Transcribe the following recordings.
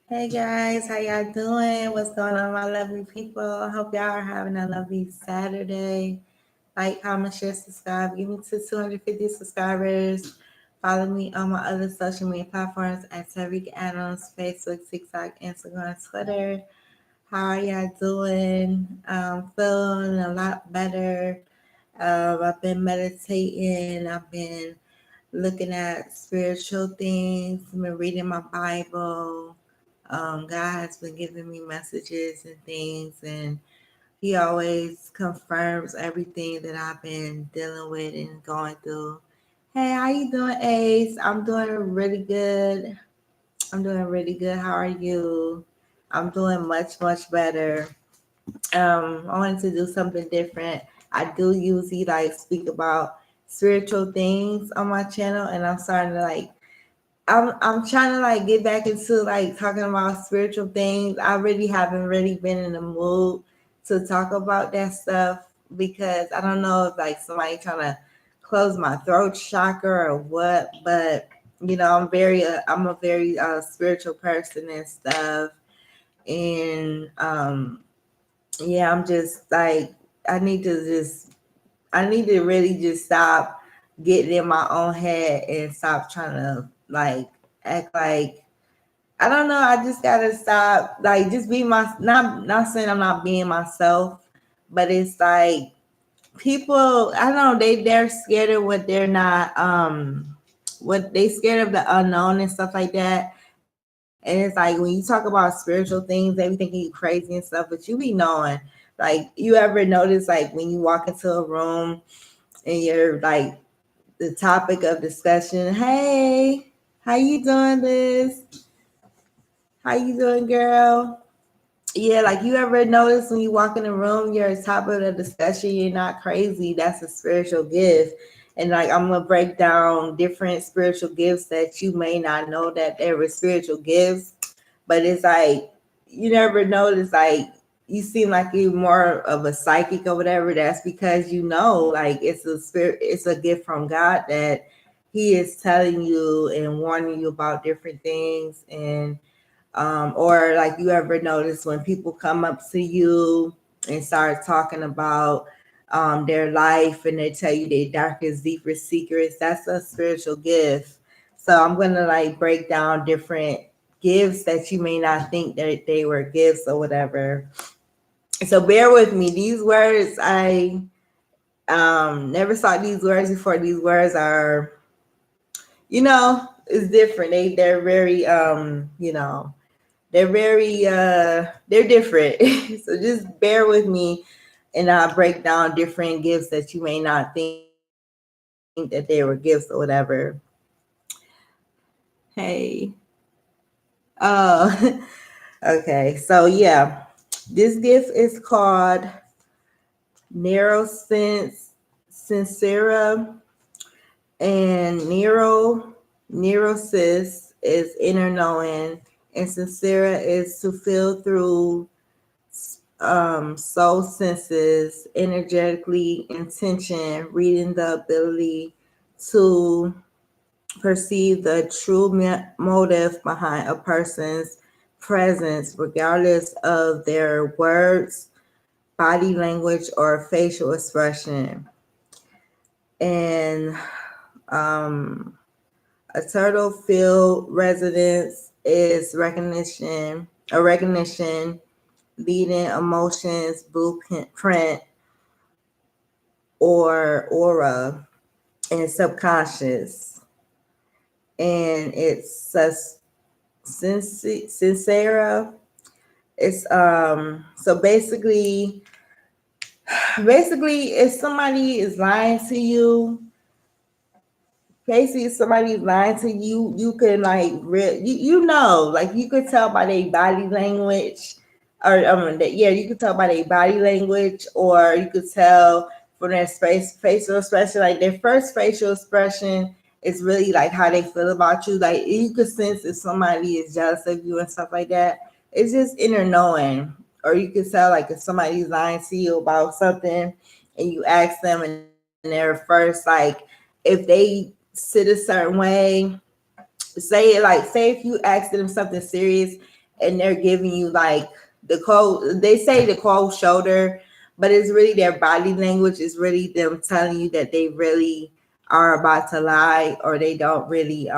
Hey guys, how y'all doing? What's going on, my lovely people? Hope y'all are having a lovely Saturday. Like, comment, share, subscribe. Give me to 250 subscribers. Follow me on my other social media platforms at Tariq Adams, Facebook, TikTok, Instagram, Twitter. How are y'all doing? Feeling a lot better. I've been meditating. I've been looking at spiritual things. I've been reading my Bible. God has been giving me messages and things, and He always confirms everything that I've been dealing with and going through. Hey, how you doing, Ace? I'm doing really good. I'm doing really good. How are you? I'm doing much, much better. I wanted to do something different. I do usually like speak about spiritual things on my channel, and I'm starting to like I'm trying to like get back into like talking about spiritual things. I really haven't really been in the mood to talk about that stuff because I don't know if like somebody trying to close my throat chakra or what, but I'm a very spiritual person and stuff, and yeah, I'm just like I need to just I need to really just stop getting in my own head and stop trying to like act like I don't know. I just gotta stop like just be my not saying I'm not being myself, but it's like people I don't know they're scared of what they're not what they scared of the unknown and stuff like that. And it's like when you talk about spiritual things, they be thinking you crazy and stuff, but you be knowing. Like you ever notice like when you walk into a room and you're like the topic of discussion. Hey, how you doing this? How you doing, girl? Yeah, like you ever notice when you walk in the room, you're a top of the discussion, you're not crazy. That's a spiritual gift. And like I'm gonna break down different spiritual gifts that you may not know that they were spiritual gifts, but it's like you never notice like you seem like you're more of a psychic or whatever. That's because you know like it's a gift from God that He is telling you and warning you about different things and or like you ever notice when people come up to you and start talking about their life and they tell you their darkest, deepest secrets, that's a spiritual gift. So I'm going to like break down different gifts that you may not think that they were gifts or whatever. So bear with me. These words, I never saw these words before. These words are, it's different. They're very, they're different. So just bear with me and I'll break down different gifts that you may not think that they were gifts or whatever. Hey. Oh, okay. So yeah, this gift is called Neurosense Sincera, and Neurosis is inner knowing, and Sincera is to feel through soul senses, energetically intention, reading the ability to perceive the true motive behind a person's presence, regardless of their words, body language, or facial expression. And um, a turtle field residence is recognition, leading emotions, blueprint, or aura, and subconscious. And it's sincera. It's so basically if somebody is lying to you, basically if somebody's lying to you, you can like like you could tell by their body language, or yeah, you could tell by their body language, or you could tell from their facial expression. Like their first facial expression is really like how they feel about you. Like you could sense if somebody is jealous of you and stuff like that. It's just inner knowing. Or you could tell like if somebody's lying to you about something and you ask them and they're first like if they sit a certain way, say if you ask them something serious and they're giving you like the cold. They say the cold shoulder, but it's really their body language. Is really them telling you that they really are about to lie, or they don't really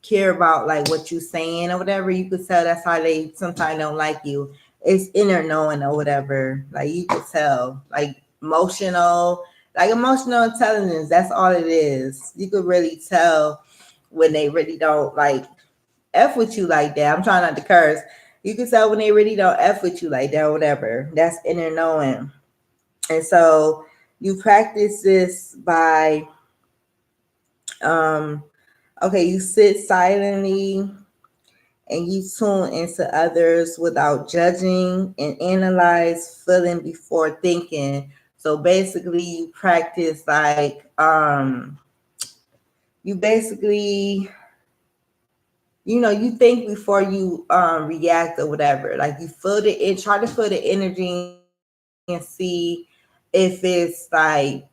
care about like what you're saying or whatever. You could tell that's how they sometimes don't like you. It's inner knowing or whatever. Like you could tell, like emotional intelligence. That's all it is. You could really tell when they really don't like F with you like that. I'm trying not to curse. You can tell when they really don't F with you like that or whatever. That's inner knowing. And so you practice this by okay, you sit silently and you tune into others without judging and analyze feeling before thinking. So basically you practice like you basically you think before you react or whatever. Like you feel the try to feel the energy and see if it's like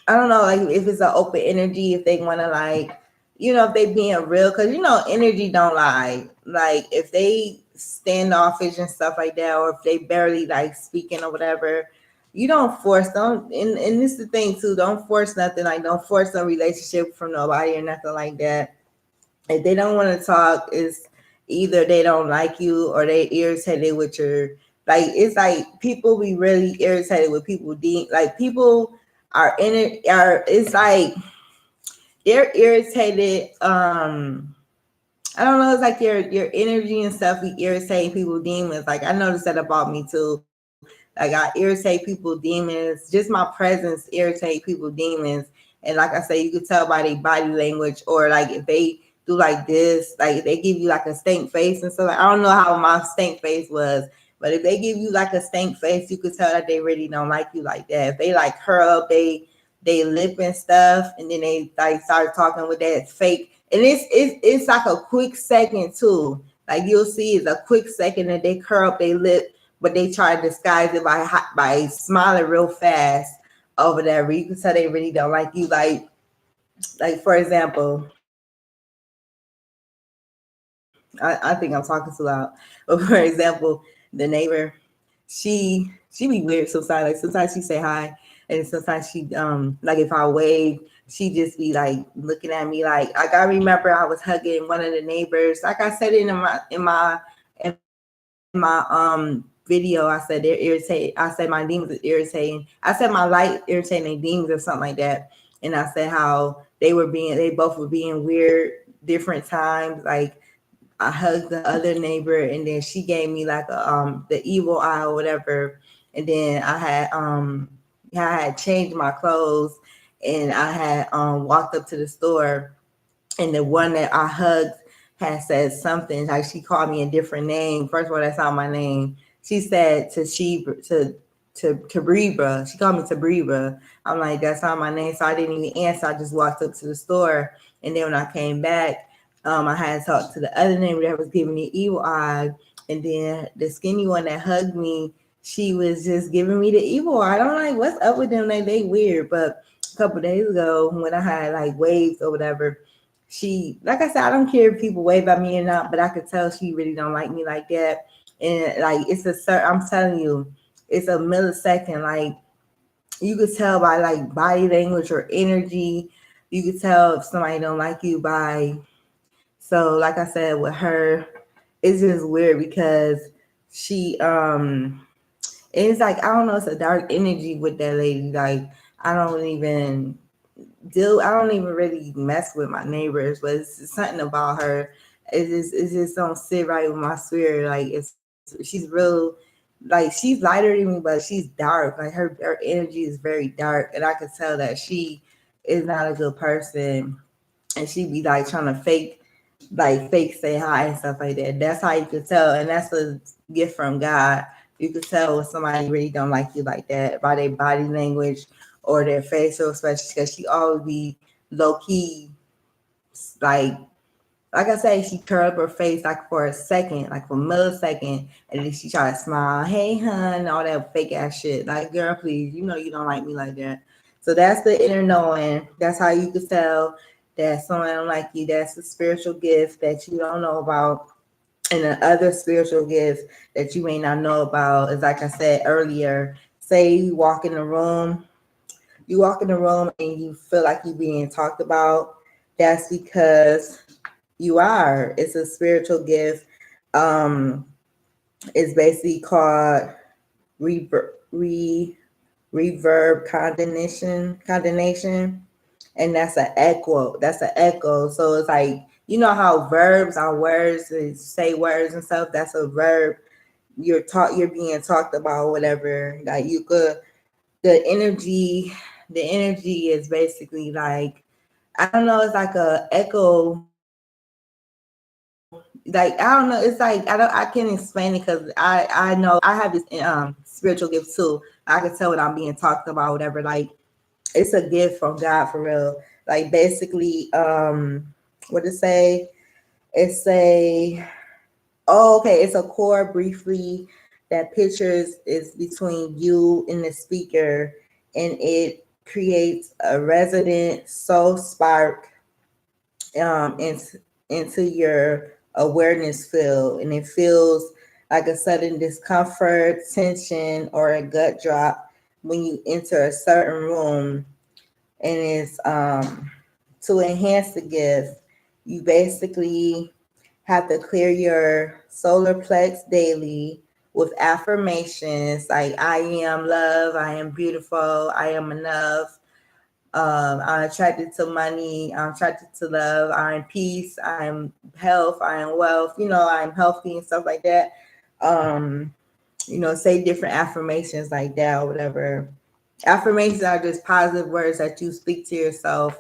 I don't know, like if it's an open energy, if they want to like, if they being real, because energy don't lie. Like if they standoffish and stuff like that, or if they barely like speaking or whatever, you don't force don't and this is the thing too, don't force nothing, like don't force a relationship from nobody or nothing like that. If they don't want to talk, is either they don't like you or they irritated with your like. It's like people be really irritated with people. Like people are in it. It's like they're irritated. I don't know. It's like your energy and stuff be irritating people demons. Like I noticed that about me too. Like I irritate people demons. Just my presence irritate people demons. And like I say, you could tell by their body language, or like if they do like this, like if they give you like a stank face and stuff. Like, I don't know how my stank face was, but if they give you like a stank face, you could tell that they really don't like you like that. If they like curl up they lip and stuff, and then they like start talking with that fake, and it's like a quick second too. Like you'll see, it's a quick second that they curl up their lip, but they try to disguise it by smiling real fast over there. You can tell they really don't like you. Like for example, I think I'm talking too loud. But for example, the neighbor, she be weird sometimes. Like sometimes she say hi, and sometimes she like if I wave, she just be like looking at me like I remember I was hugging one of the neighbors. Like I said in my video, I said they're irritated. I said my demons are irritating. I said my light irritating demons or something like that. And I said how they both were being weird different times. Like I hugged the other neighbor, and then she gave me like the evil eye or whatever. And then I had changed my clothes, and I had walked up to the store, and the one that I hugged had said something like she called me a different name. First of all, that's not my name. She said to Tabriba. She called me Tabriba. I'm like, that's not my name. So I didn't even answer. I just walked up to the store. And then when I came back, I had talked to the other neighbor that was giving me evil eye. And then the skinny one that hugged me, she was just giving me the evil eye. I'm like, what's up with them? Like, they weird. But a couple days ago, when I had like waves or whatever, she, like I said, I don't care if people wave at me or not, but I could tell she really don't like me like that. And like I'm telling you, it's a millisecond. Like you could tell by like body language or energy. You could tell if somebody don't like you by. So like I said, with her, it's just weird because she it's like I don't know, it's a dark energy with that lady. Like I don't even really mess with my neighbors, but it's something about her. It just don't sit right with my spirit. Like she's real, like she's lighter than me, but she's dark. Like her energy is very dark, and I could tell that she is not a good person, and she be like trying to fake say hi and stuff like that. That's how you could tell, and that's a gift from God. You could tell when somebody really don't like you like that by their body language or their facial expressions, because she always be low key, like like I say, she curl up her face like for a second, like for a millisecond, and then she try to smile, hey hun, all that fake ass shit. Like, girl, please, you know you don't like me like that. So that's the inner knowing. That's how you can tell that someone don't like you. That's a spiritual gift that you don't know about. And the other spiritual gifts that you may not know about is, like I said earlier, say you walk in the room and you feel like you're being talked about. That's because you are. It's a spiritual gift. Um, it's basically called reverb, reverb condemnation, and that's an echo. That's an echo. So it's like, you know how verbs are words, say words and stuff. That's a verb. You're being talked about, whatever. Like you could, the energy, the energy is basically like, I don't know, it's like a echo. Like I don't know, it's like I can't explain it because I know I have this spiritual gift too. I can tell when I'm being talked about, whatever. Like it's a gift from God for real. Like basically, what it say? It's a, oh, okay, it's a chord briefly that pictures is between you and the speaker, and it creates a resonant soul spark um into your awareness field, and it feels like a sudden discomfort, tension, or a gut drop when you enter a certain room. And it's to enhance the gift, you basically have to clear your solar plex daily with affirmations like I am love, I am beautiful, I am enough, I'm attracted to money, I'm attracted to love, I'm peace, I'm health, I am wealth, I'm healthy and stuff like that. Say different affirmations like that or whatever. Affirmations are just positive words that you speak to yourself,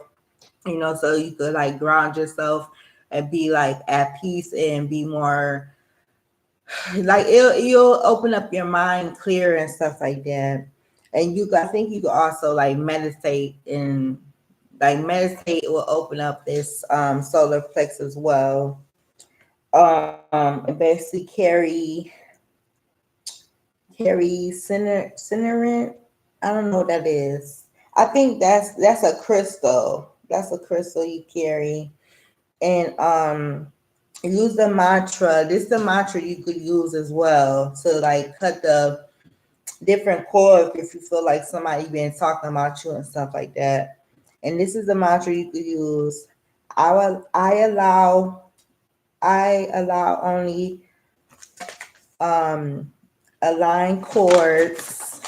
so you could like ground yourself and be like at peace and be more like you'll open up your mind clear and stuff like that. And I think you could also like meditate, and like meditate will open up this solar plex as well. And basically carry cinnamon. I don't know what that is. I think that's a crystal. That's a crystal you carry. And use the mantra. This is the mantra you could use as well to like cut the different cords if you feel like somebody been talking about you and stuff like that. And this is the mantra you could use. I allow only um aligned chords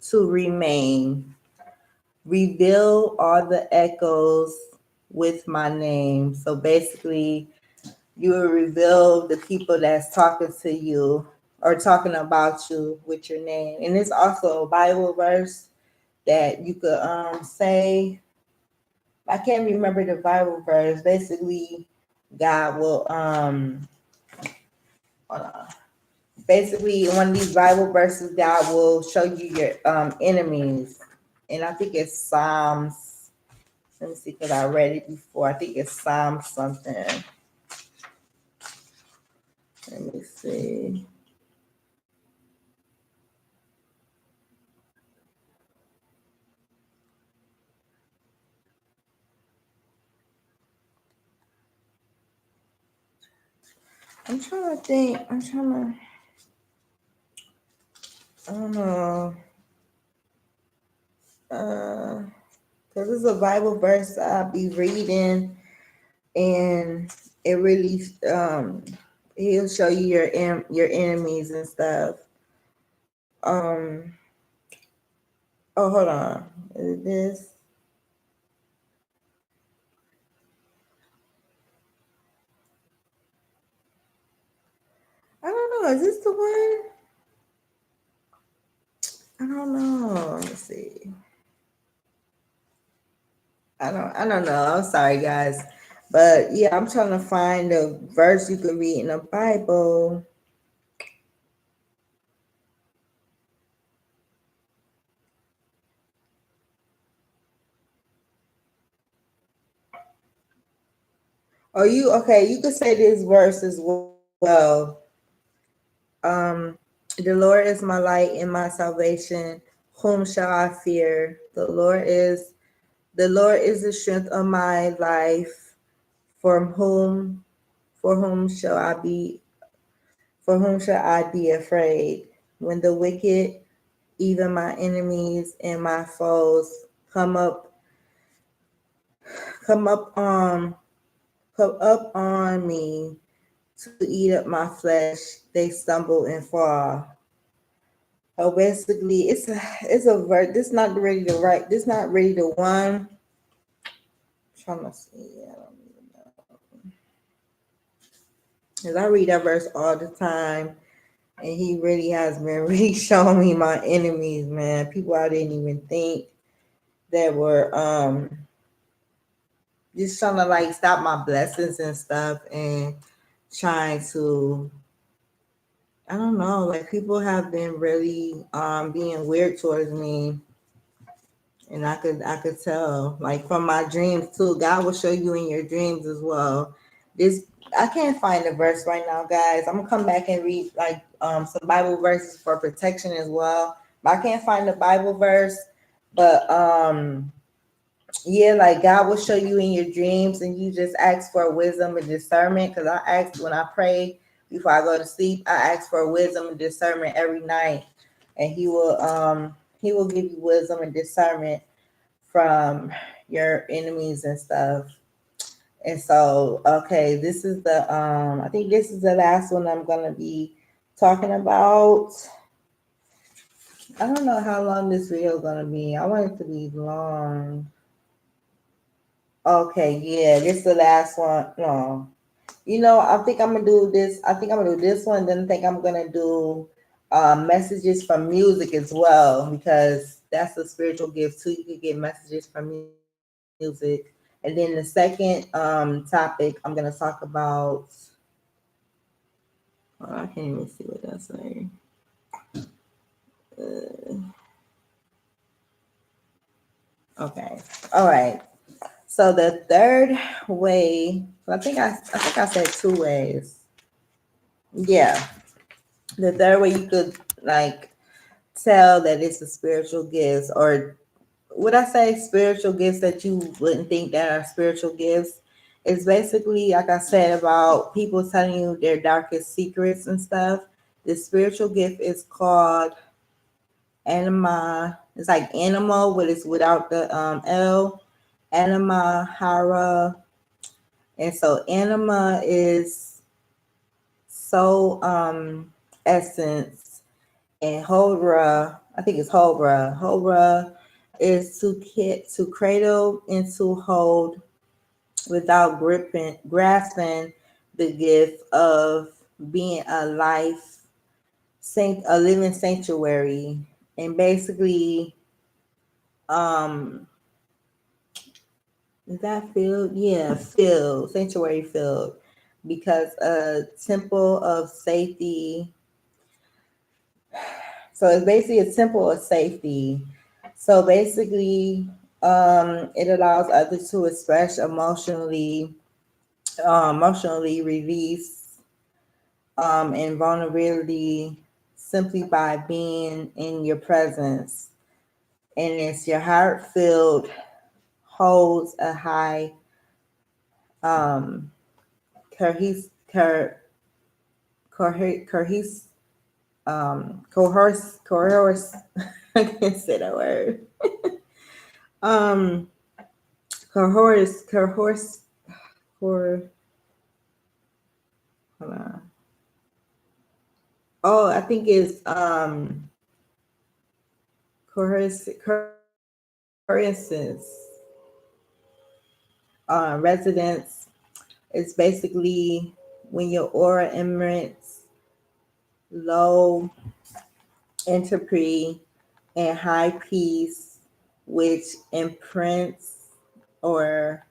to remain. Reveal all the echoes with my name. So basically, you will reveal the people that's talking to you or talking about you with your name. And it's also a Bible verse that you could say. I can't remember the Bible verse. Basically, God will hold on. Basically, one of these Bible verses, God will show you your enemies. And I think it's Psalms. Let me see, because I read it before. I think it's Psalms something. Let me see. I'm trying to think. I don't know. Because it's a Bible verse I'll be reading, and it really, he'll show you your enemies and stuff. Oh, hold on. Is it this? I don't know. Is this the one? I don't know. Let me see. I don't know. I'm sorry, guys. But yeah, I'm trying to find a verse you can read in the Bible. Oh, you could say this verse as well. The Lord is my light and my salvation. Whom shall I fear? The Lord is the strength of my life. For whom for whom shall I be for whom shall I be afraid? When the wicked, even my enemies and my foes, come up come up on come up on me to eat up my flesh, they stumble and fall. So basically, it's a verse. This not ready to write. This not ready to one. Trying to see. I don't even know. Cause I read that verse all the time, and he really has been really showing me my enemies, man. People I didn't even think that were just trying to like stop my blessings and stuff, and trying to, I don't know, like people have been really being weird towards me. And I could tell, like from my dreams too. God will show you in your dreams as well. This I can't find the verse right now, guys. I'm gonna come back and read like some Bible verses for protection as well. But I can't find the Bible verse. But yeah, like God will show you in your dreams, and you just ask for wisdom and discernment. Because I ask when I pray before I go to sleep, I ask for wisdom and discernment every night, and He will give you wisdom and discernment from your enemies and stuff. And so, okay, this is the I think this is the last one I'm gonna be talking about. I don't know how long this video is gonna be. I want it to be long. Okay, yeah, this is the last one. No. I think I'm gonna do this. I think I'm gonna do this one, then I think I'm gonna do messages from music as well, because that's a spiritual gift too. You can get messages from music. And then the second topic I'm gonna talk about. Oh, I can't even see what that's saying. Okay, all right. So the third way, I think I said two ways. Yeah, the third way you could like tell that it's a spiritual gifts, or would I say spiritual gifts that you wouldn't think that are spiritual gifts? It's basically like I said about people telling you their darkest secrets and stuff. The spiritual gift is called anima. It's like animal, but it's without the L. Anima hara. And so anima is soul essence, and hora, I think it's hora. Hora is to cradle and to hold without grasping the gift of being a living sanctuary. And basically, um, is that field? Yeah, field, sanctuary field, because a temple of safety. So it's basically a temple of safety. So basically, it allows others to express emotionally release, and vulnerability simply by being in your presence. And it's your heart filled holds a high um cohes cor, cohes coerce I can't say that word. um coerce cor hold on. Oh, I think it's coerce coerces residence. It's basically when your aura emanates low entropy and high peace, which imprints or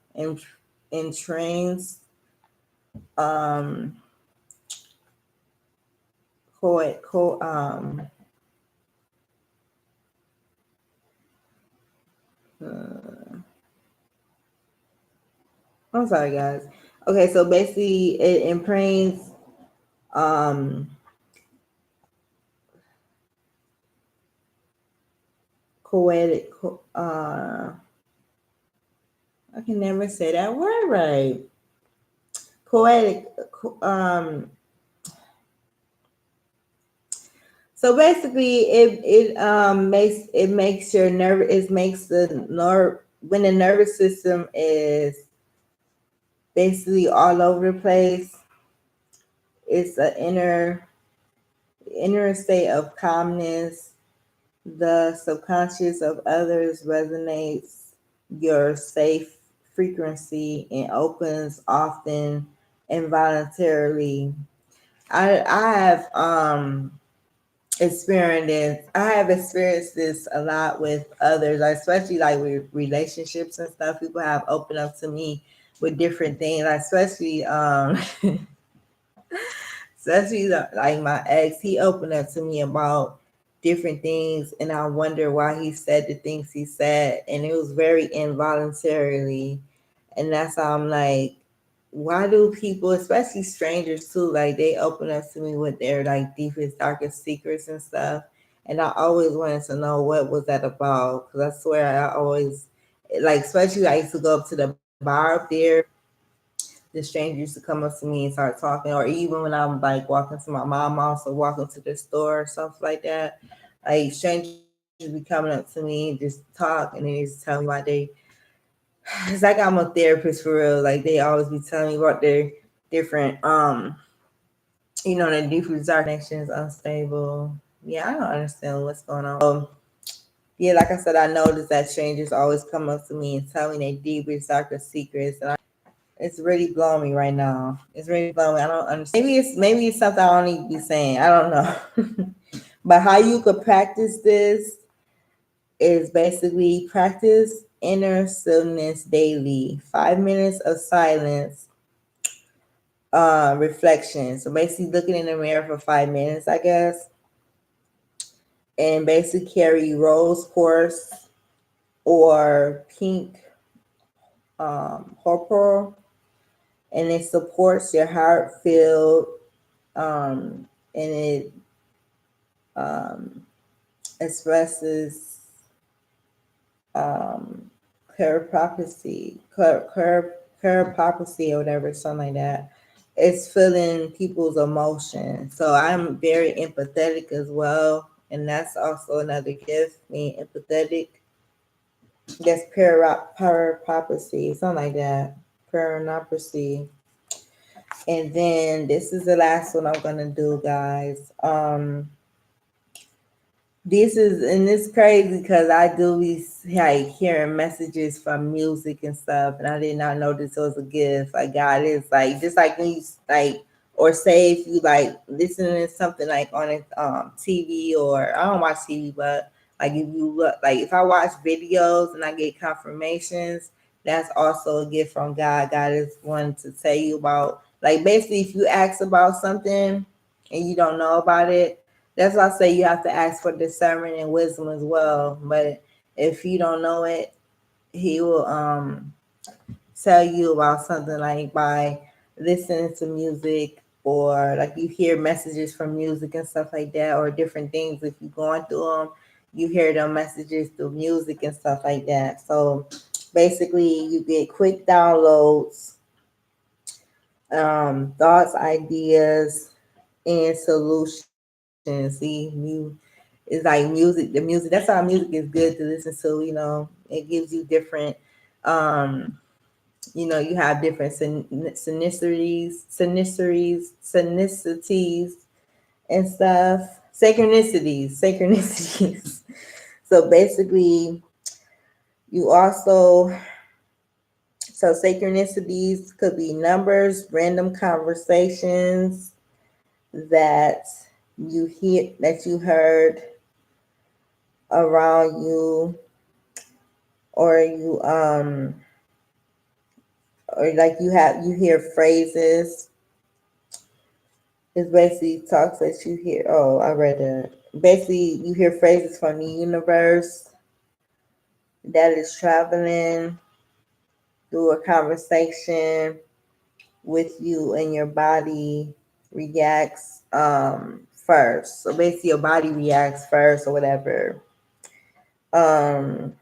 entrains um co, co uh, I'm sorry guys. Okay, so basically it imprints um coetic I can never say that word right. poetic. Um, so basically, it makes your nerve. It makes the nerve when the nervous system is basically all over the place. It's an inner state of calmness. The subconscious of others resonates your safe frequency and opens often involuntarily. I have experienced this a lot with others, especially like with relationships and stuff. People have opened up to me with different things, especially especially like my ex. He opened up to me about different things, and I wonder why he said the things he said, and it was very involuntarily. And that's how I'm like, why do people, especially strangers too, like they open up to me with their like deepest, darkest secrets and stuff. And I always wanted to know what was that about, because I swear I always like, especially I used to go up to the bar up there. The strangers used to come up to me and start talking, or even when I'm like walking to my mom house or walking to the store or something like that. Like strangers be coming up to me and just talk, and then they just tell me why they. It's like I'm a therapist for real. Like they always be telling me about their different, the different connections, unstable. Yeah, I don't understand what's going on. Yeah, like I said, I noticed that strangers always come up to me and tell me their deepest, darkest secrets, and it's really blowing me right now. It's really blowing me. I don't understand. Maybe it's something I don't need to be saying. I don't know. But how you could practice this is basically practice inner stillness daily. 5 minutes of silence, reflection. So basically looking in the mirror for 5 minutes, I guess. And basically carry rose quartz or pink purple, and it supports your heart field, and it expresses chiropropathy, chiropropathy or whatever, something like that. It's feeling people's emotions. So I'm very empathetic as well, and that's also another gift. Being empathetic. That's chiropropathy, something like that. Chiropropathy. And then this is the last one I'm gonna do, guys. This is, and it's crazy because I do be like hearing messages from music and stuff, and I did not know this was a gift. Like God is like, just like when you like, or say if you like listening to something like on a TV, or I don't watch TV, but like if you look, like if I watch videos and I get confirmations, that's also a gift from God. God is wanting to tell you about, like basically if you ask about something and you don't know about it, that's why I say you have to ask for discernment and wisdom as well. But if you don't know it, he will tell you about something like by listening to music, or like you hear messages from music and stuff like that, or different things. If you're going through them, you hear them messages through music and stuff like that. So basically you get quick downloads, thoughts, ideas, and solutions. See, it's like music. The music. That's why music is good to listen to. It gives you different. Um, you have different synchronicities, and stuff. Synchronicities. So basically, you also synchronicities could be numbers, random conversations that you heard around you, or or like you hear phrases. It's basically talks that you hear. Oh, I read it. Basically, you hear phrases from the universe that is traveling through a conversation with you, and your body reacts first. So basically your body reacts first or whatever. Um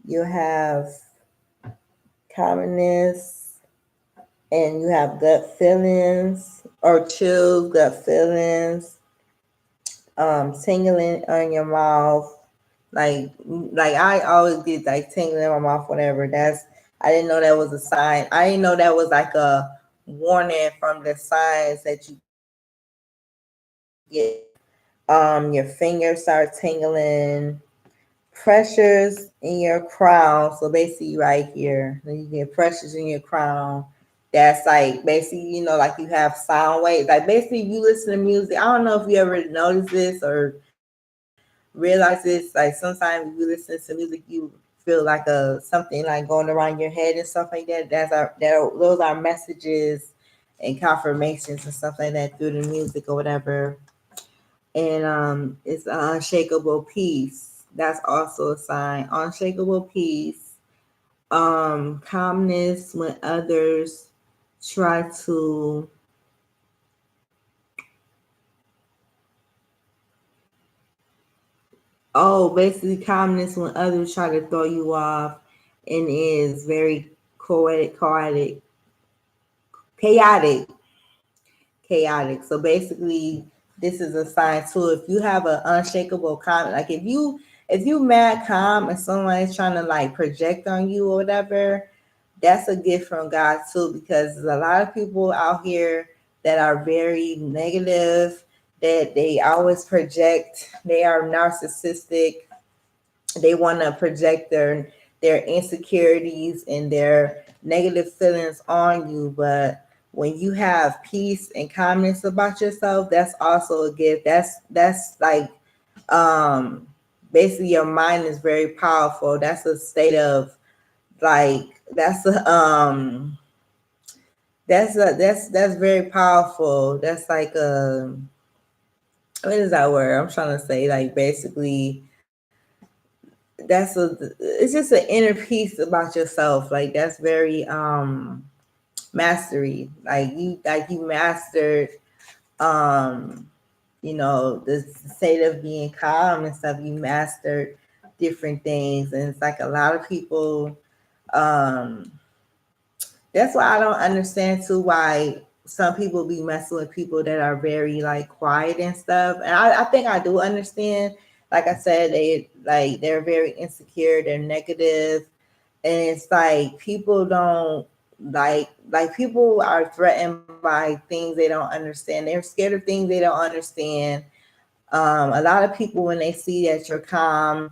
you have calmness, and you have gut feelings or chills, gut feelings, tingling on your mouth, like I always get like tingling in my mouth, whatever. I didn't know that was a sign. I didn't know that was like a warning from the signs that you get. Your fingers start tingling, pressures in your crown. So basically, right here, then you get pressures in your crown. That's like basically, like you have sound waves. Like basically, if you listen to music, I don't know if you ever notice this or realize this. Like sometimes if you listen to music, you feel like something like going around your head and stuff like that. Those are messages and confirmations and stuff like that through the music or whatever. And it's an unshakable peace. That's also a sign. Unshakable peace. Calmness when others try to basically calmness when others try to throw you off and is very chaotic, chaotic. So basically, this is a sign too. If you have an unshakable calm, like if you mad calm and someone is trying to like project on you or whatever, that's a gift from God too. Because there's a lot of people out here that are very negative, that they always project. They are narcissistic. They want to project their insecurities and their negative feelings on you, but when you have peace and calmness about yourself, that's also a gift. That's like um basically your mind is very powerful. That's a state of like that's very powerful. That's like what is that word I'm trying to say? Like basically it's just an inner peace about yourself. Like that's very mastery. Like you mastered the state of being calm and stuff. You mastered different things, and it's like a lot of people um that's why I don't understand too why some people be messing with people that are very like quiet and stuff. And I think I do understand. Like I said, they're very insecure, they're negative, and it's like people don't like people are threatened by things they don't understand. They're scared of things they don't understand. A lot of people, when they see that you're calm,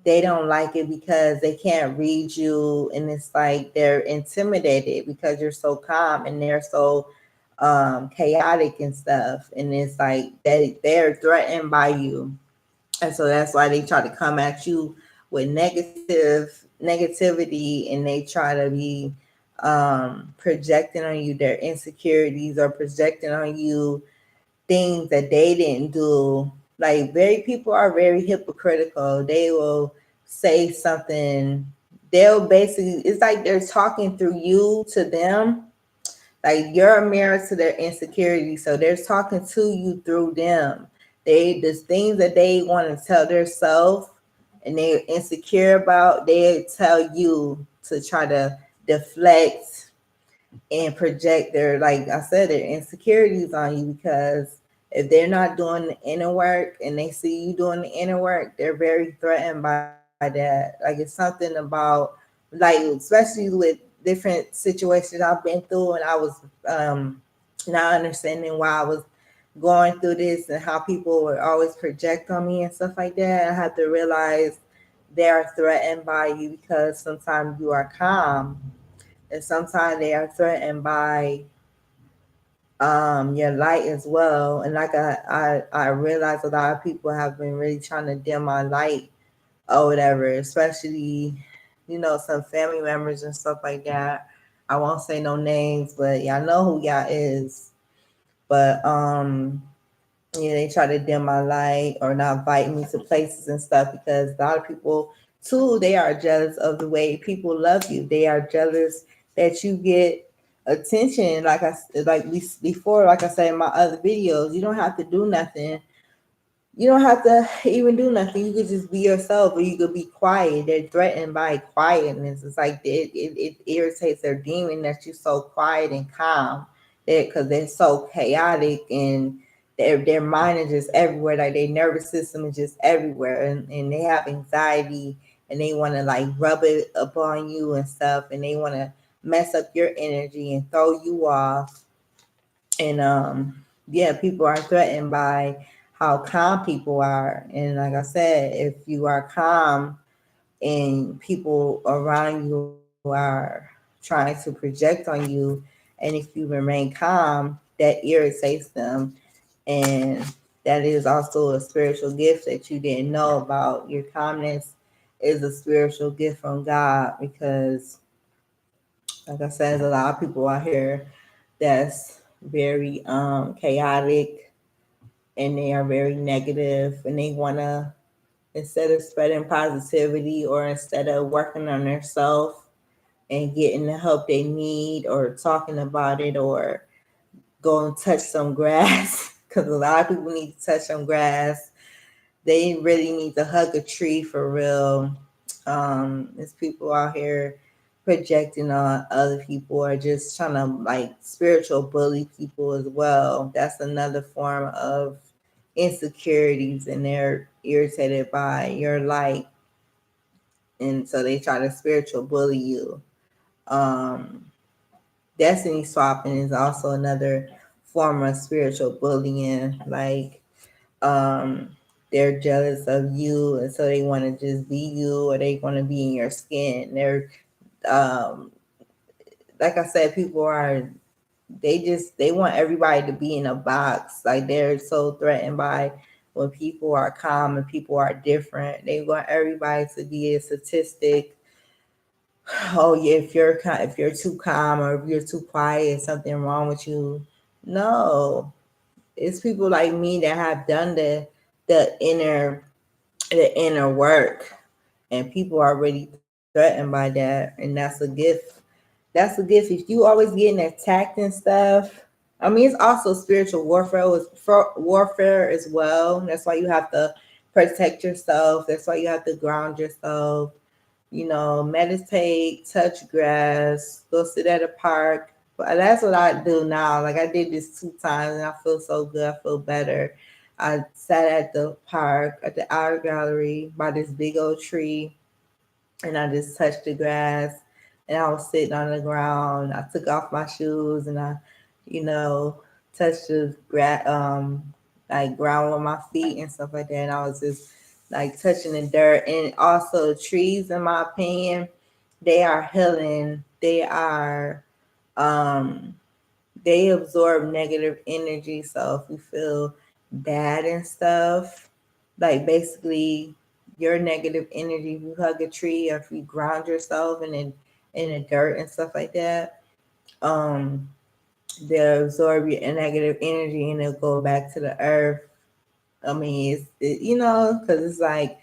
they don't like it because they can't read you, and it's like they're intimidated because you're so calm and they're so chaotic and stuff, and it's like they're threatened by you, and so that's why they try to come at you with negativity, and they try to be projecting on you their insecurities or projecting on you things that they didn't do. Like very people are very hypocritical. They will say something. They'll basically it's like they're talking through you to them. Like you're a mirror to their insecurity. So they're talking to you through them. There's things that they want to tell their self and they're insecure about, they tell you to try to deflect and project like I said, their insecurities on you, because if they're not doing the inner work and they see you doing the inner work, they're very threatened by that. Like it's something about like especially with different situations I've been through, and I was not understanding why I was going through this and how people would always project on me and stuff like that. I had to realize they are threatened by you because sometimes you are calm and sometimes they are threatened by your light as well. And like I realize a lot of people have been really trying to dim my light or whatever, especially some family members and stuff like that. I won't say no names, but y'all know who y'all is. But yeah, they try to dim my light or not invite me to places and stuff, because a lot of people too, they are jealous of the way people love you. They are jealous that you get attention. Like before, like I said in my other videos, you don't have to do nothing you don't have to even do nothing. You could just be yourself, or you could be quiet. They're threatened by quietness. It's like it irritates their demon that you're so quiet and calm. Because they're so chaotic, and their mind is just everywhere. Like their nervous system is just everywhere, and they have anxiety, and they want to like rub it upon you and stuff, and they want to mess up your energy and throw you off. And yeah, people are threatened by how calm people are. And like I said, if you are calm and people around you are trying to project on you, and if you remain calm, that irritates them. And that is also a spiritual gift that you didn't know about. Your calmness is a spiritual gift from God, because like I said, there's a lot of people out here that's very chaotic, and they are very negative, and they want to, instead of spreading positivity, or instead of working on themselves and getting the help they need, or talking about it, or go and touch some grass, because a lot of people need to touch some grass. They really need to hug a tree for real. There's people out here projecting on other people, or just trying to like spiritual bully people as well. That's another form of insecurities, and they're irritated by your light, and so they try to spiritual bully you. Um, Destiny swapping is also another form of spiritual bullying. Like um they're jealous of you, and so they want to just be you, or they want to be in your skin. They're um like I said, people are, they want everybody to be in a box. Like they're so threatened by when people are calm and people are different. They want everybody to be a statistic. Oh yeah, if you're too calm, or if you're too quiet, something wrong with you. No, it's people like me that have done the inner the inner work, and people are really threatened by that, and that's a gift. That's a gift. If you always getting attacked and stuff, I mean, it's also spiritual warfare, warfare as well. That's why you have to protect yourself. That's why you have to ground yourself. You know, meditate, touch grass, go sit at a park. But that's what I do now. Like I did this 2 times, and I feel so good. I feel better. I sat at the park, at the art gallery, by this big old tree, and I just touched the grass, and I was sitting on the ground. I took off my shoes, and I, you know, touched the like ground with my feet and stuff like that. And I was just like touching the dirt. And also trees, in my opinion, they are healing. Um they absorb negative energy. So if you feel bad and stuff, like basically your negative energy, if you hug a tree, or if you ground yourself in the dirt and stuff like that, um, they'll absorb your negative energy, and it'll go back to the earth. I mean, because it's like,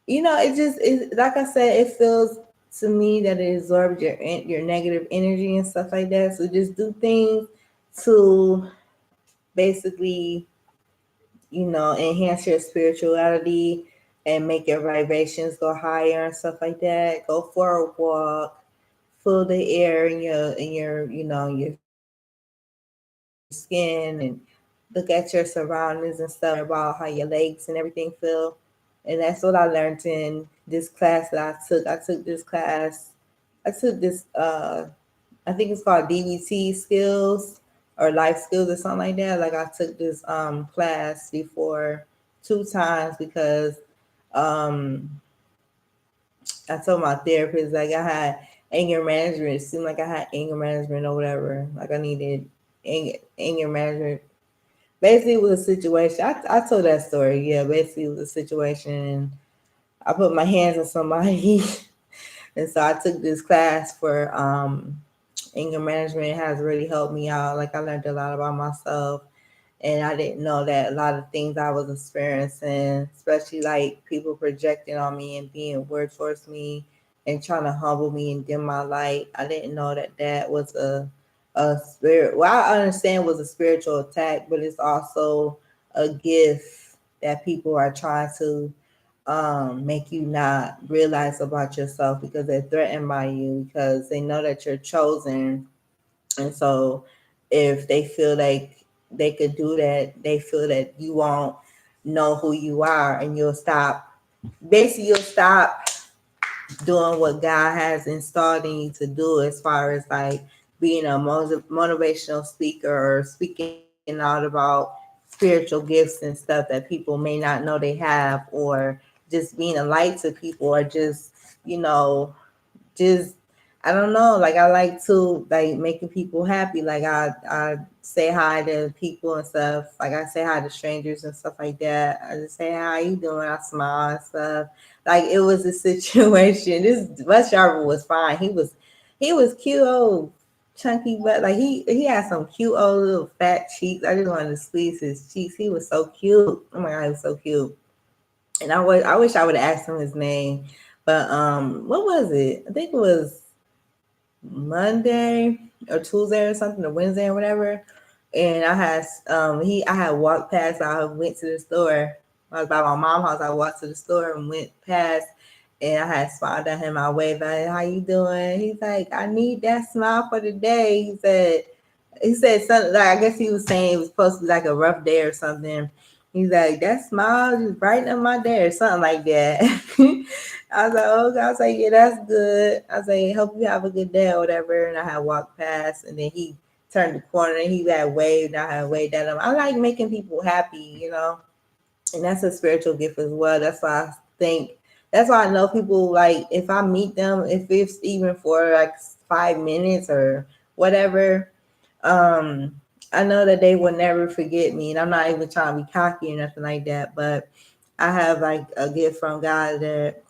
it just it, like I said, it feels to me that it absorbs your negative energy and stuff like that. So just do things to basically, enhance your spirituality and make your vibrations go higher and stuff like that. Go for a walk, feel the air in your skin, and look at your surroundings and stuff, and think about how your legs and everything feel. And that's what I learned in this class that I took. I took this class. I took this I think it's called DBT skills, or life skills, or something like that. Like I took this class before 2 times, because um I told my therapist, like, I had anger management. It seemed like I had anger management or whatever. Like I needed anger management. Basically, it was a situation. I told that story. Yeah, basically, it was a situation, and I put my hands on somebody. And so I took this class for anger management. It has really helped me out. Like I learned a lot about myself, and I didn't know that a lot of things I was experiencing, especially like people projecting on me and being weird towards me and trying to humble me and dim my light. I didn't know that that was a spirit. Well, I understand it was a spiritual attack, but it's also a gift that people are trying to make you not realize about yourself because they're threatened by you because they know that you're chosen. And so if they feel like they could do that, they feel that you won't know who you are and you'll stop. Basically, you'll stop doing what God has installed in you to do as far as like being a motivational speaker or speaking out about spiritual gifts and stuff that people may not know they have, or just being a light to people, or just, you know, just I don't know, like I like to like making people happy. Like I say hi to people and stuff. Like I say hi to strangers and stuff like that. I just say, how you doing? I smile and stuff. Like it was a situation. This bus driver was fine. He was cute old chunky, but like he had some cute old little fat cheeks. I just wanted to squeeze his cheeks. He was so cute. Oh my god, he was so cute. And I wish I would have asked him his name. But what was it? I think it was Monday or Tuesday or something, or Wednesday or whatever. And I had walked past. I went to the store. I was by my mom's house. I walked to the store and went past, and I had smiled at him. I waved at him. How you doing? He's like, I need that smile for the day. He said something like, I guess he was saying it was supposed to be like a rough day or something. He's like, that smile just brighten up my day or something like that. I was like, oh God. I was like, yeah, that's good. I was like, hope you have a good day or whatever. And I had walked past, and then he turned the corner and he had waved, and I had waved at him. I like making people happy, you know, and that's a spiritual gift as well. That's why I know people, like, if I meet them, if it's even for like 5 minutes or whatever, um, I know that they will never forget me. And I'm not even trying to be cocky or nothing like that, but I have like a gift from God that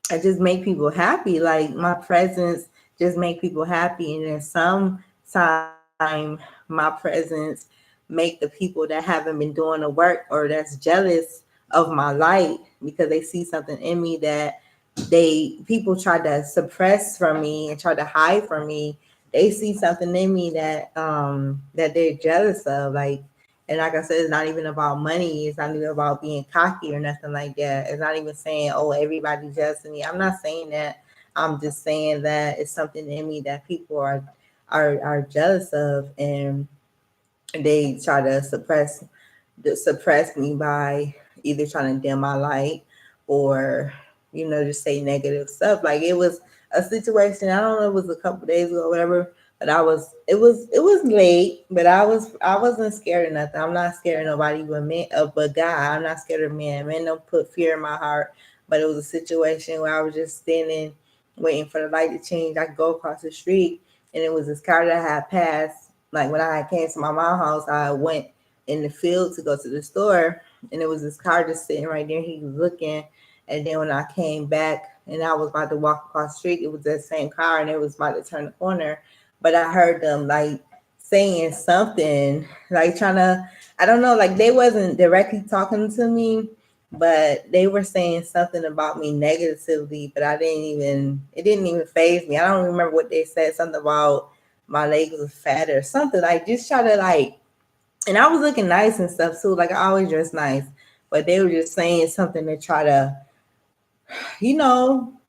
I just make people happy. Like my presence just make people happy. And then sometime my presence make the people that haven't been doing the work or that's jealous of my light because they see something in me that people try to suppress from me and try to hide from me. They see something in me that they're jealous of. Like, and like I said, it's not even about money. It's not even about being cocky or nothing like that. It's not even saying, oh, everybody's jealous of me. I'm not saying that. I'm just saying that it's something in me that people are jealous of, and they try to suppress me by either trying to dim my light or, just say negative stuff. Like it was a situation, I don't know, it was a couple days ago or whatever, but it was late, but I wasn't scared of nothing. I'm not scared of nobody but God. I'm not scared of men. Men don't put fear in my heart. But it was a situation where I was just standing waiting for the light to change. I could go across the street, and it was this car that I had passed. Like when I came to my mom's house, I went in the field to go to the store, and it was this car just sitting right there. He was looking, and then when I came back and I was about to walk across the street, it was that same car, and it was about to turn the corner. But I heard them like saying something, like trying to, I don't know, like they wasn't directly talking to me, but they were saying something about me negatively. But it didn't even phase me. I don't remember what they said. Something about my legs was fat or something. Like just try to like, and I was looking nice and stuff too. Like I always dress nice, but they were just saying something to try to,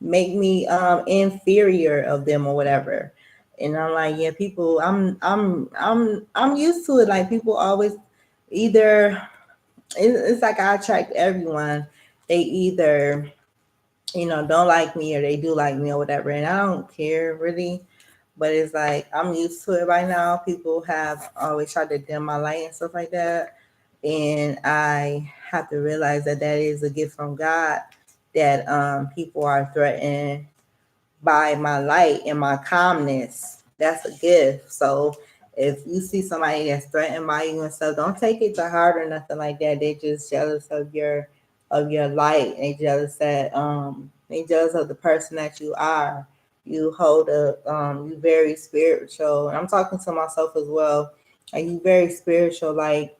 make me inferior of them or whatever. And I'm like, yeah, people, I'm used to it. Like people always either it's like I attract everyone. They either don't like me or they do like me or whatever, and I don't care really. But it's like I'm used to it by now. People have always tried to dim my light and stuff like that, and I have to realize that that is a gift from God. That people are threatened by my light and my calmness. That's a gift. So if you see somebody that's threatened by you and stuff, don't take it to heart or nothing like that. They just jealous of your light. They jealous of the person that you are. You very spiritual. And I'm talking to myself as well. Like you very spiritual, like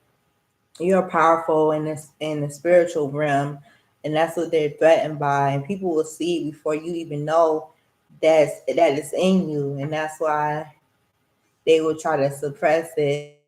you're powerful in the spiritual realm, and that's what they're threatened by. And people will see before you even know that is in you, and that's why they will try to suppress it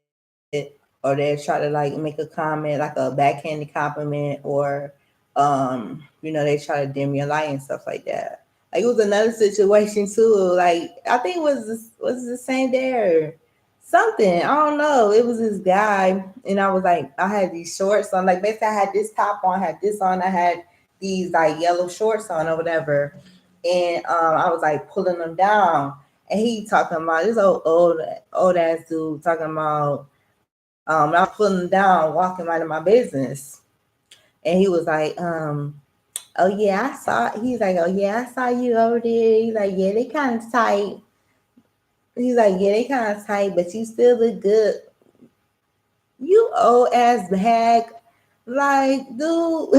or they try to like make a comment, like a backhanded compliment, or they try to dim your light and stuff like that. Like it was another situation too. Like I think it was the same day or something. I don't know. It was this guy, and I was like, I had these shorts on. Like basically, I had this top on, I had this on, I had these like yellow shorts on or whatever, and I was like pulling them down, and he talking about this old ass dude talking about I was pulling them down, walking right in my business, and he was like, oh yeah, I saw. He's like, oh yeah, I saw you over there. He's like, yeah, they kind of tight. He's like, yeah, they kind of tight, but you still look good. You old ass bag, like, dude.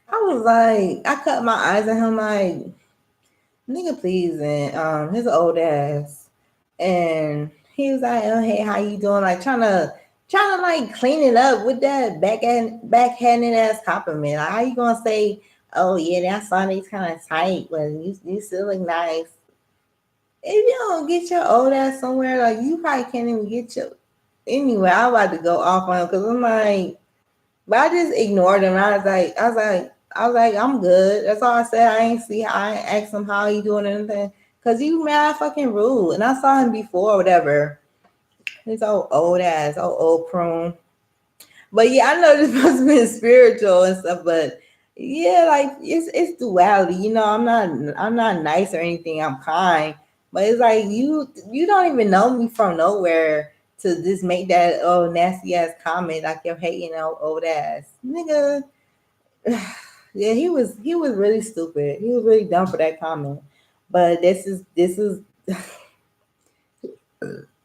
I was like, I cut my eyes at him, like, nigga, please, and his old ass, and he was like, oh hey, how you doing? Like trying to like clean it up with that backhanded ass compliment. Like, how you gonna say, oh yeah, that Sony's kind of tight, but you still look nice. If you don't get your old ass somewhere, like you probably can't even get your. Anyway, I was about to go off on him because I'm like, but I just ignored him. I was like, I'm good. That's all I said. I ain't asked him how he doing or anything. Cause he mad fucking rude. And I saw him before or whatever. He's old ass, old prune. But yeah, I know this must have been spiritual and stuff, but yeah, like it's duality. I'm not nice or anything. I'm kind. But it's like you don't even know me from nowhere to just make that nasty ass comment like you're hating old ass. Nigga. Yeah, he was really stupid. He was really dumb for that comment. But this is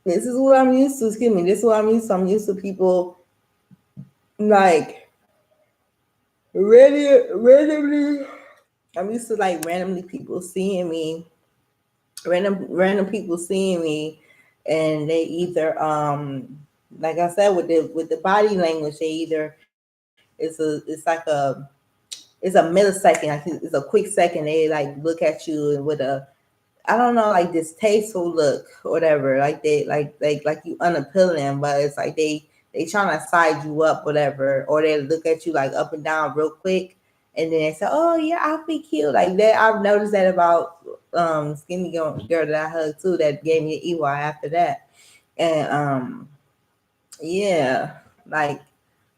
what I'm used to. Excuse me. This is what I'm used to. I'm used to people like randomly. I'm used to like randomly people seeing me, random people seeing me, and they either like I said with the body language, they either it's a millisecond, like it's a quick second. They like look at you and with a I don't know, like distasteful look or whatever. Like they like you unappealing, but it's like they trying to side you up, whatever, or they look at you like up and down real quick, and then they say, "Oh yeah, I'll be cute." Like that, I've noticed that about skinny girl that I hugged too. That gave me an EY after that, and yeah, like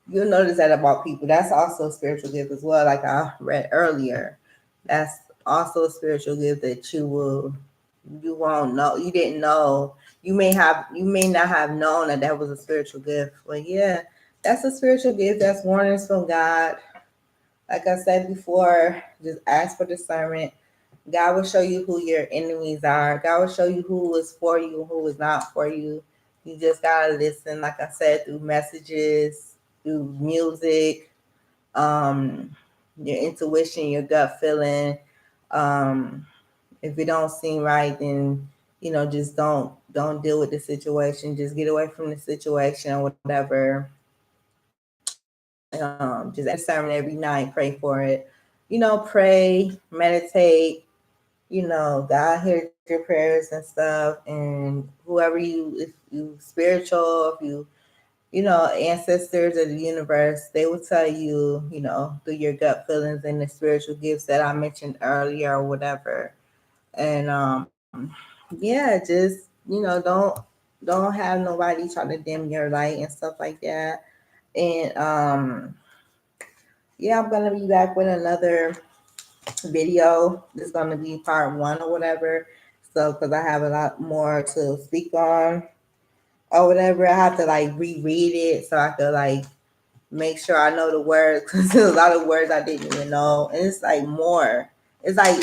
you'll notice that about people. That's also a spiritual gift as well. Like I read earlier, that's also a spiritual gift that you won't know. You didn't know. You may not have known that was a spiritual gift. But yeah, that's a spiritual gift. That's warnings from God. Like I said before, just ask for discernment. God will show you who your enemies are. God will show you who is for you and who is not for you. You just gotta listen, like I said, through messages, through music, um, your intuition, your gut feeling. Um, if it don't seem right, then just don't deal with the situation. Just get away from the situation or whatever. Just ask sermon every night, pray for it. Pray, meditate. God hears your prayers and stuff. And whoever if you spiritual, if you ancestors of the universe, they will tell you, through your gut feelings and the spiritual gifts that I mentioned earlier or whatever. And yeah, just don't have nobody try to dim your light and stuff like that. And yeah, I'm gonna be back with another video. This is gonna be part 1 or whatever. So because I have a lot more to speak on or whatever, I have to like reread it so I could like make sure I know the words because there's a lot of words I didn't even know, and it's like more. It's like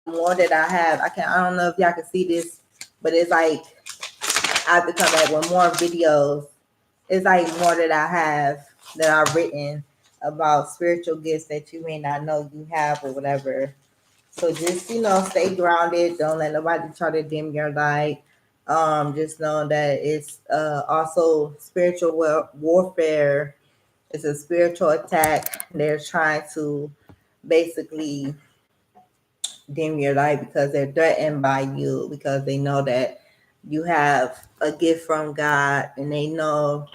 more that I have. I don't know if y'all can see this, but it's like I have to come back with more videos. It's like more that I have that I've written about spiritual gifts that you may not know you have or whatever. So just stay grounded. Don't let nobody try to dim your light. Just know that it's also spiritual warfare. It's a spiritual attack. They're trying to basically dim your light because they're threatened by you because they know that you have a gift from God, and they know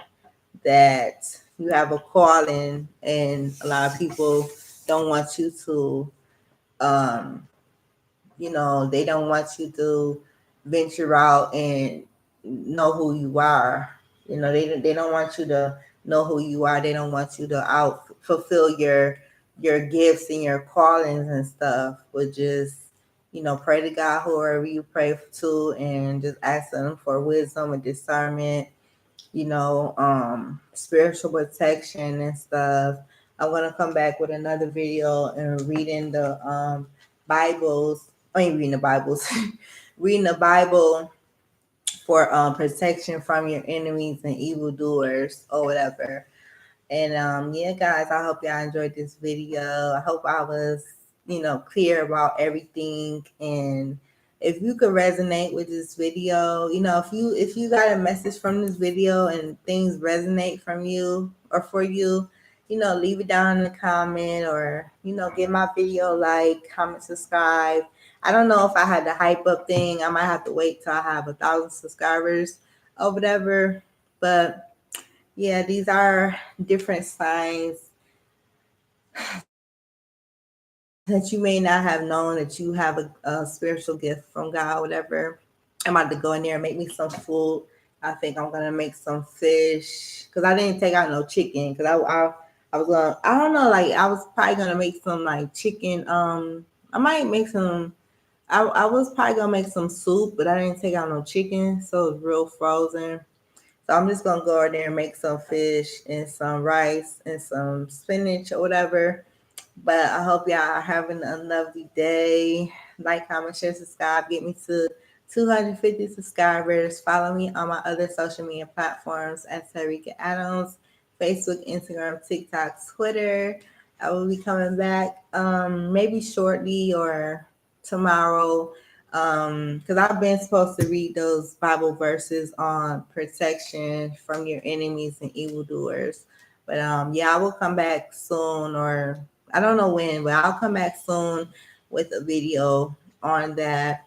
that you have a calling, and a lot of people don't want you to, they don't want you to venture out and know who you are. They don't want you to know who you are. They don't want you to out fulfill your gifts and your callings and stuff. But just pray to God whoever you pray to, and just ask them for wisdom and discernment, spiritual protection and stuff. I'm gonna come back with another video and reading the Bibles. I mean, reading the Bibles, reading the Bible for protection from your enemies and evildoers or whatever. And yeah, guys, I hope y'all enjoyed this video. I hope I was, clear about everything. And if you could resonate with this video, if you got a message from this video and things resonate from you or for you, leave it down in the comment, or give my video like, comment, subscribe. I don't know if I had the hype up thing. I might have to wait till I have 1,000 subscribers or whatever. But yeah, these are different signs that you may not have known that you have a spiritual gift from God, whatever. I'm about to go in there and make me some food. I think I'm gonna make some fish because I didn't take out no chicken because I was gonna, I don't know, like I was probably gonna make some like chicken. I might make some. I was probably gonna make some soup, but I didn't take out no chicken, so it's real frozen. So I'm just gonna go in there and make some fish and some rice and some spinach or whatever. But I hope y'all are having a lovely day. Like, comment, share, subscribe. Get me to 250 subscribers. Follow me on my other social media platforms at Tarika Adams, Facebook, Instagram, TikTok, Twitter. I will be coming back maybe shortly or tomorrow, because I've been supposed to read those Bible verses on protection from your enemies and evildoers. But yeah, I will come back soon, or I don't know when, but I'll come back soon with a video on that.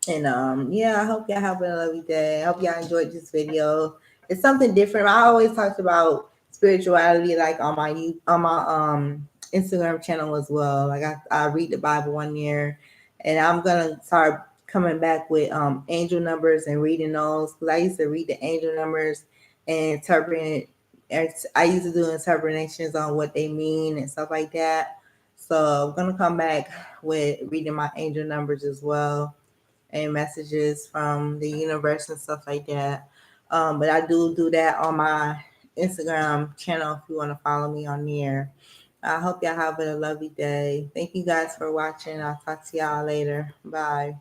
And yeah, I hope y'all have a lovely day. I hope y'all enjoyed this video. It's something different. I always talked about spirituality like on my Instagram channel as well. Like I read the Bible one year, and I'm gonna start coming back with angel numbers and reading those, because I used to read the angel numbers and interpret. I used to do interpretations on what they mean and stuff like that. So I'm gonna come back with reading my angel numbers as well, and messages from the universe and stuff like that. But I do that on my Instagram channel if you want to follow me on there. I hope y'all have a lovely day. Thank you guys for watching. I'll talk to y'all later. Bye.